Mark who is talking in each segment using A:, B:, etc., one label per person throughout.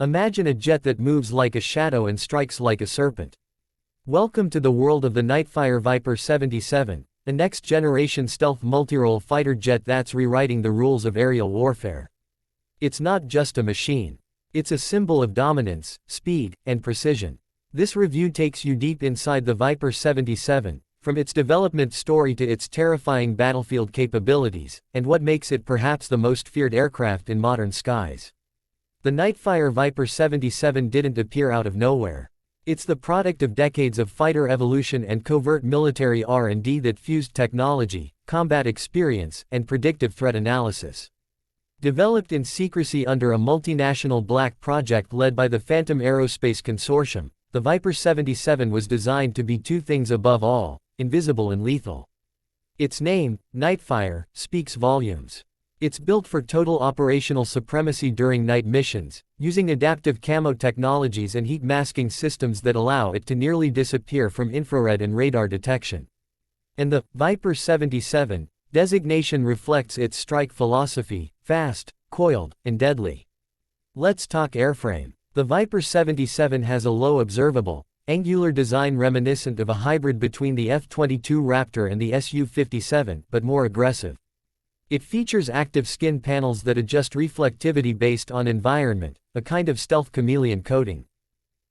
A: Imagine a jet that moves like a shadow and strikes like a serpent. Welcome to the world of the Nightfire Viper 77, a next-generation stealth multirole fighter jet that's rewriting the rules of aerial warfare. It's not just a machine. It's a symbol of dominance, speed, and precision. This review takes you deep inside the Viper 77, from its development story to its terrifying battlefield capabilities, and what makes it perhaps the most feared aircraft in modern skies. The Nightfire Viper 77 didn't appear out of nowhere. It's the product of decades of fighter evolution and covert military R&D that fused technology, combat experience, and predictive threat analysis. Developed in secrecy under a multinational black project led by the Phantom Aerospace Consortium, the Viper 77 was designed to be two things above all: invisible and lethal. Its name, Nightfire, speaks volumes. It's built for total operational supremacy during night missions, using adaptive camo technologies and heat masking systems that allow it to nearly disappear from infrared and radar detection. And the Viper 77 designation reflects its strike philosophy: fast, coiled, and deadly. Let's talk airframe. The Viper 77 has a low observable, angular design reminiscent of a hybrid between the F-22 Raptor and the Su-57, but more aggressive. It features active skin panels that adjust reflectivity based on environment, a kind of stealth chameleon coating.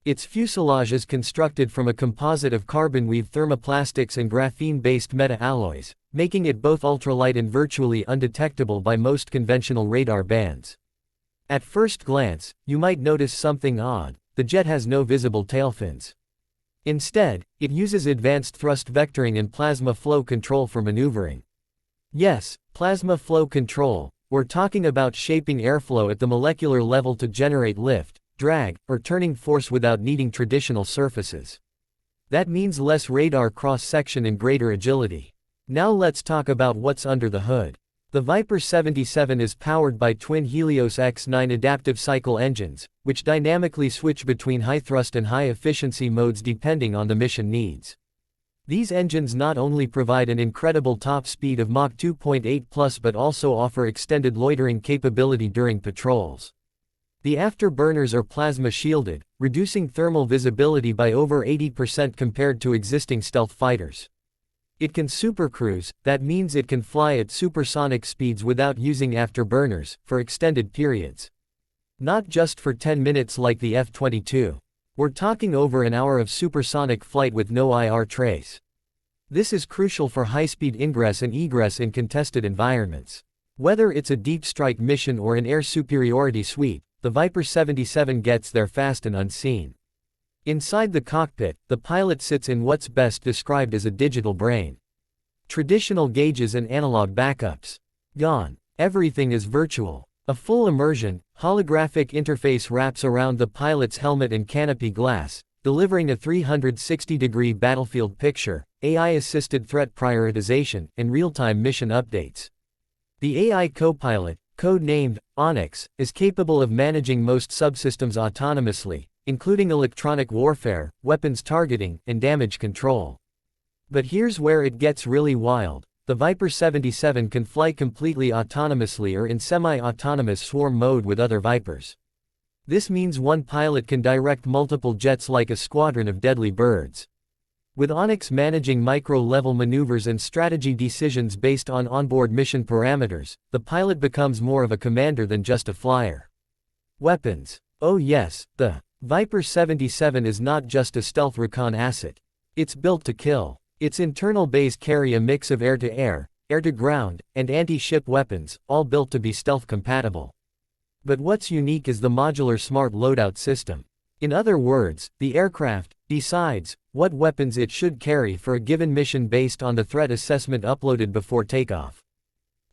A: Its fuselage is constructed from a composite of carbon-weave thermoplastics and graphene-based meta-alloys, making it both ultralight and virtually undetectable by most conventional radar bands. At first glance, you might notice something odd: the jet has no visible tailfins. Instead, it uses advanced thrust vectoring and plasma flow control for maneuvering. Yes, plasma flow control. We're talking about shaping airflow at the molecular level to generate lift, drag, or turning force without needing traditional surfaces. That means less radar cross-section and greater agility. Now let's talk about what's under the hood. The Viper 77 is powered by twin Helios X9 adaptive cycle engines, which dynamically switch between high-thrust and high-efficiency modes depending on the mission needs. These engines not only provide an incredible top speed of Mach 2.8+ but also offer extended loitering capability during patrols. The afterburners are plasma shielded, reducing thermal visibility by over 80% compared to existing stealth fighters. It can supercruise, that means it can fly at supersonic speeds without using afterburners, for extended periods. Not just for 10 minutes like the F-22. We're talking over an hour of supersonic flight with no IR trace. This is crucial for high-speed ingress and egress in contested environments. Whether it's a deep strike mission or an air superiority sweep, the Viper 77 gets there fast and unseen. Inside the cockpit, the pilot sits in what's best described as a digital brain. Traditional gauges and analog backups gone. Everything is virtual. A full immersion, holographic interface wraps around the pilot's helmet and canopy glass, delivering a 360-degree battlefield picture, AI-assisted threat prioritization, and real-time mission updates. The AI co-pilot, code-named Onyx, is capable of managing most subsystems autonomously, including electronic warfare, weapons targeting, and damage control. But here's where it gets really wild. The Viper 77 can fly completely autonomously or in semi-autonomous swarm mode with other Vipers. This means one pilot can direct multiple jets like a squadron of deadly birds. With Onyx managing micro-level maneuvers and strategy decisions based on onboard mission parameters, the pilot becomes more of a commander than just a flyer. Weapons. Oh yes, the Viper 77 is not just a stealth recon asset. It's built to kill. Its internal bays carry a mix of air-to-air, air-to-ground, and anti-ship weapons, all built to be stealth-compatible. But what's unique is the modular smart loadout system. In other words, the aircraft decides what weapons it should carry for a given mission based on the threat assessment uploaded before takeoff.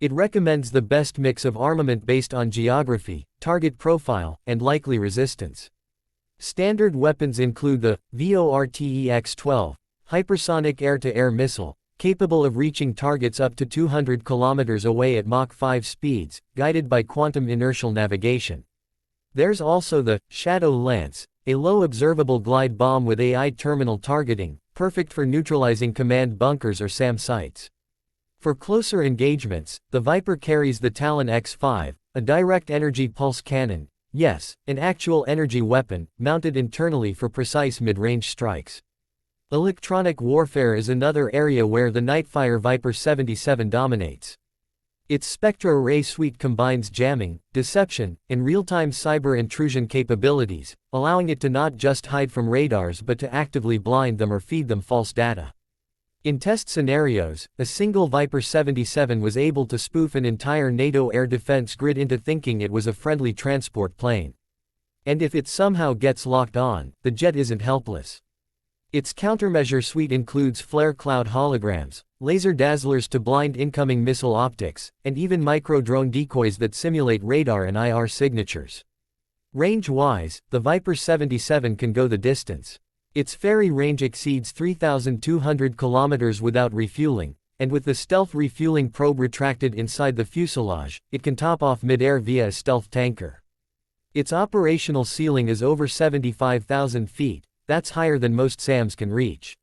A: It recommends the best mix of armament based on geography, target profile, and likely resistance. Standard weapons include the VORTEX-12, hypersonic air-to-air missile, capable of reaching targets up to 200 km away at Mach 5 speeds, guided by quantum inertial navigation. There's also the Shadow Lance, a low observable glide bomb with AI terminal targeting, perfect for neutralizing command bunkers or SAM sites. For closer engagements, the Viper carries the Talon X5, a direct energy pulse cannon, Yes, an actual energy weapon, mounted internally for precise mid-range strikes. Electronic warfare is another area where the Nightfire Viper 77 dominates. Its Spectra array suite combines jamming, deception, and real-time cyber intrusion capabilities, allowing it to not just hide from radars but to actively blind them or feed them false data. In test scenarios, a single Viper 77 was able to spoof an entire NATO air defense grid into thinking it was a friendly transport plane. And if it somehow gets locked on, the jet isn't helpless. Its countermeasure suite includes flare cloud holograms, laser dazzlers to blind incoming missile optics, and even micro-drone decoys that simulate radar and IR signatures. Range-wise, the Viper 77 can go the distance. Its ferry range exceeds 3,200 kilometers without refueling, and with the stealth refueling probe retracted inside the fuselage, it can top off mid-air via a stealth tanker. Its operational ceiling is over 75,000 feet. That's higher than most SAMs can reach.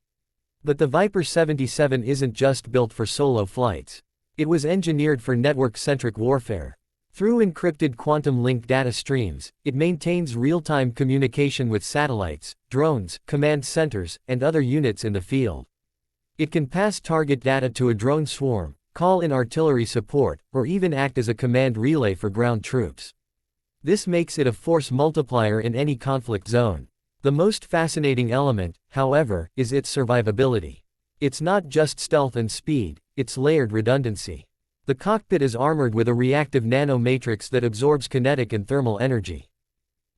A: But the Viper 77 isn't just built for solo flights. It was engineered for network-centric warfare. Through encrypted quantum-linked data streams, it maintains real-time communication with satellites, drones, command centers, and other units in the field. It can pass target data to a drone swarm, call in artillery support, or even act as a command relay for ground troops. This makes it a force multiplier in any conflict zone. The most fascinating element, however, is its survivability. It's not just stealth and speed, it's layered redundancy. The cockpit is armored with a reactive nanomatrix that absorbs kinetic and thermal energy.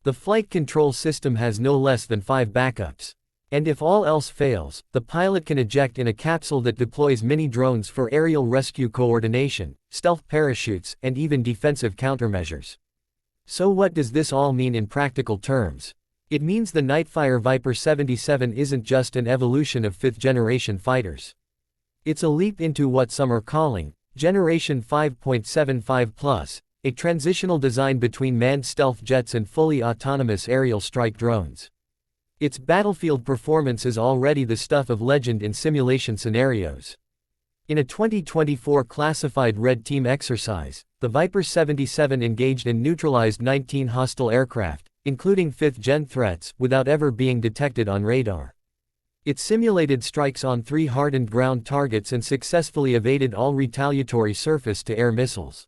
A: The flight control system has no less than 5 backups. And if all else fails, the pilot can eject in a capsule that deploys mini-drones for aerial rescue coordination, stealth parachutes, and even defensive countermeasures. So what does this all mean in practical terms? It means the Nightfire Viper 77 isn't just an evolution of 5th-generation fighters. It's a leap into what some are calling Generation 5.75+, a transitional design between manned stealth jets and fully autonomous aerial strike drones. Its battlefield performance is already the stuff of legend in simulation scenarios. In a 2024 classified Red Team exercise, the Viper 77 engaged and neutralized 19 hostile aircraft, including 5th-gen threats, without ever being detected on radar. It simulated strikes on 3 hardened ground targets and successfully evaded all retaliatory surface-to-air missiles.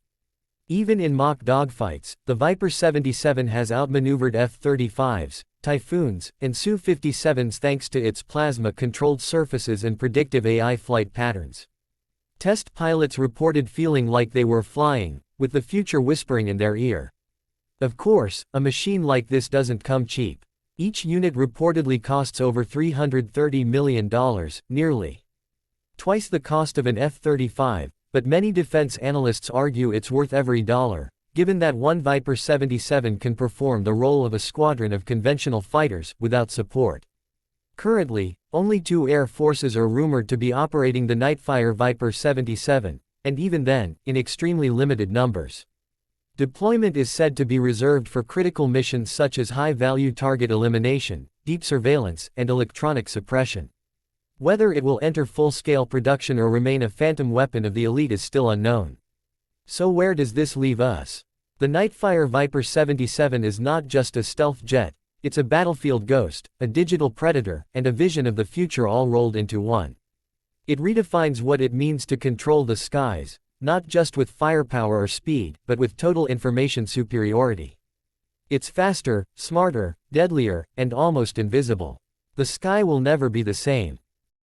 A: Even in mock dogfights, the Viper 77 has outmaneuvered F-35s, Typhoons, and Su-57s thanks to its plasma-controlled surfaces and predictive AI flight patterns. Test pilots reported feeling like they were flying, with the future whispering in their ear. Of course, a machine like this doesn't come cheap. Each unit reportedly costs over $330 million, nearly twice the cost of an F-35, but many defense analysts argue it's worth every dollar, given that one Viper 77 can perform the role of a squadron of conventional fighters, without support. Currently, only 2 air forces are rumored to be operating the Nightfire Viper 77, and even then, in extremely limited numbers. Deployment is said to be reserved for critical missions such as high-value target elimination, deep surveillance, and electronic suppression. Whether it will enter full-scale production or remain a phantom weapon of the elite is still unknown. So where does this leave us? The Nightfire Viper 77 is not just a stealth jet, it's a battlefield ghost, a digital predator, and a vision of the future all rolled into one. It redefines what it means to control the skies, not just with firepower or speed, but with total information superiority. It's faster, smarter, deadlier, and almost invisible. The sky will never be the same.